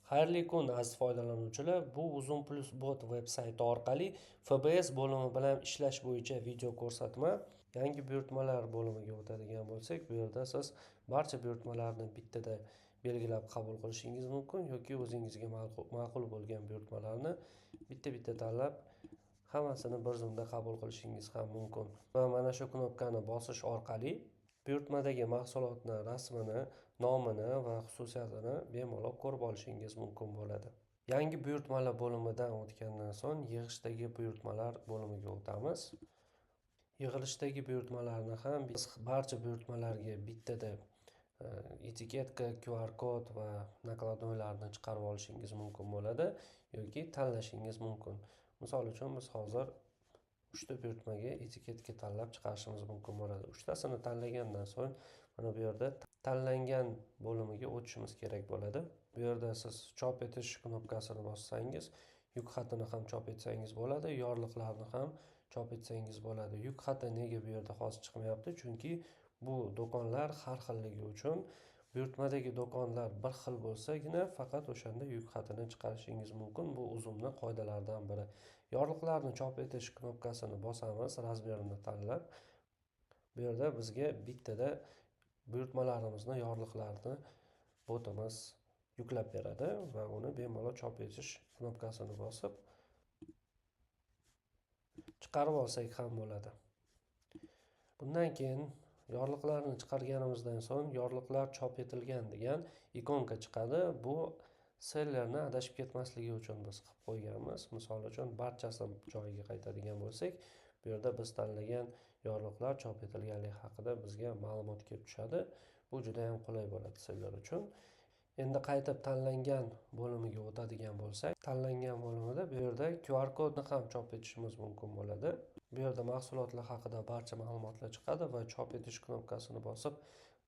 Xayrli kun aziz foydalanuvchilar. Bu Uzun Plus Bot veb-sayti orqali FBS bo'limi bilan ishlash bo'yicha video ko'rsatma. Yangi buyurtmalar bo'limiga o'tadigan bo'lsak, bu yerda siz barcha buyurtmalarni bittada belgilab qabul qilishingiz mumkin yoki o'zingizga ma'qul bo'lgan buyurtmalarni bitta tanlab hammasini bir zumda qabul qilishingiz ham mumkin. Va mana shu knopkani bosish orqali buyurtmadagi mahsulotni rasmini, nomini va xususiyatini bemalol ko'rib olishingiz mumkin bo'ladi. Yangi buyurtmalar bo'limidan o'tgandan so'ng yig'ishdagi buyurtmalar bo'limiga o'tamiz. Yig'ilishdagi buyurtmalarni ham biz barcha buyurtmalarga bittada etiketka, QR kod va nakladnoylarni chiqarib olishingiz mumkin bo'ladi yoki tanlashingiz mumkin. Misol uchun biz hozir 3 ta buyurtmaga etiketka tanlab chiqarishimiz mumkin bo'ladi. 3 tasini tanlagandan so'ng mana bu yerda tanlangan bo'limiga o'tishimiz kerak bo'ladi. Bu yerda siz chop etish knopkasini bossangiz, yuk xatini ham chop etsangiz bo'ladi, yorliqlarni ham chop etsangiz bo'ladi. Yuk xati nega bu yerda hozir chiqmayapti? Chunki bu do'konlar har xilligi uchun buyurtmadagi do'konlar bir xil bo'lsagina faqat o'shanda yuk xatini chiqarishingiz mumkin. Bu uzumni qoidalaridan biri. Yorliqlarni chop etish knopkasini bosamiz, razmerini tanlab. Bu yerda bizga bittada buyurtmalarimizni, yorliqlarni botimiz yuklab beradi va uni bemalol chop etish knopkasini bosib chiqarib olsak ham bo'ladi. Bundan keyin yorliqlarni chiqarganimizdan so'ng yorliqlar chop etilgan degan ikonka chiqadi. Bu sellerni adashib ketmasligi uchun biz qilib qo'yganmiz. Misol uchun barchasi joyiga qaytadigan bo'lsak, bu yerda biz tanlagan yorliqlar chop etilganligi haqida bizga ma'lumot kelib tushadi. Bu juda ham qulay bo'ladi seller uchun. Endi qaytib tanlangan bo'limiga o'tadigan bo'lsak, tanlangan bo'limida bu yerda QR kodni ham chop etishimiz mumkin bo'ladi. Bu yerda mahsulotlar haqida barcha ma'lumotlar chiqadi va chop etish knopkasini bosib,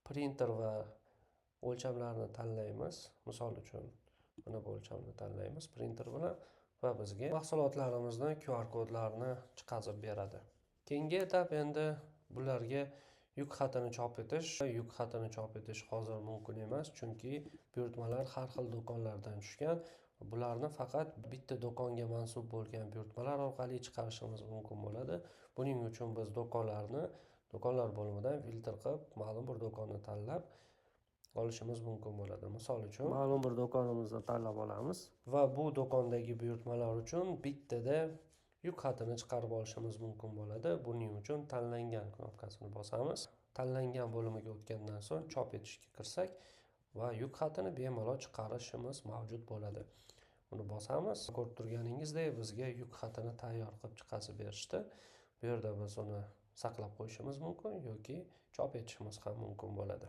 printer va o'lchamlarni tanlaymiz. Misol uchun mana bu o'lchamni tanlaymiz printer bilan va bizga mahsulotlarimizni QR kodlarini chiqarib beradi. Keyingi etap endi bularga yuk xatini chop etish. Yuk xatini chop etish hozir mumkin emas, chunki buyurtmalar har xil do'konlardan tushgan. Bularni faqat bitta do'konga mansub bo'lgan buyurtmalar orqali chiqarishimiz mumkin bo'ladi. Buning uchun biz do'konlar bo'limidan filtr qilib, ma'lum bir do'konni tanlab olishimiz mumkin bo'ladi. Misol uchun ma'lum bir do'konimizni tanlab olamiz va bu do'kondagi buyurtmalar uchun bittada yuk xatini chiqarib olishimiz mumkin bo'ladi. Buning uchun tanlangan knopkasini bosamiz. Tanlangan bo'limiga o'tgandan so'ng chop etishga kirsak va yuk xatini bemalol chiqarishimiz mavjud bo'ladi. Uni bosamiz. Ko'rib turganingizdek, bizga yuk xatini tayyor qilib chiqarib berishdi. Bu yerda biz uni saqlab qo'yishimiz mumkin yoki chop etishimiz ham mumkin bo'ladi.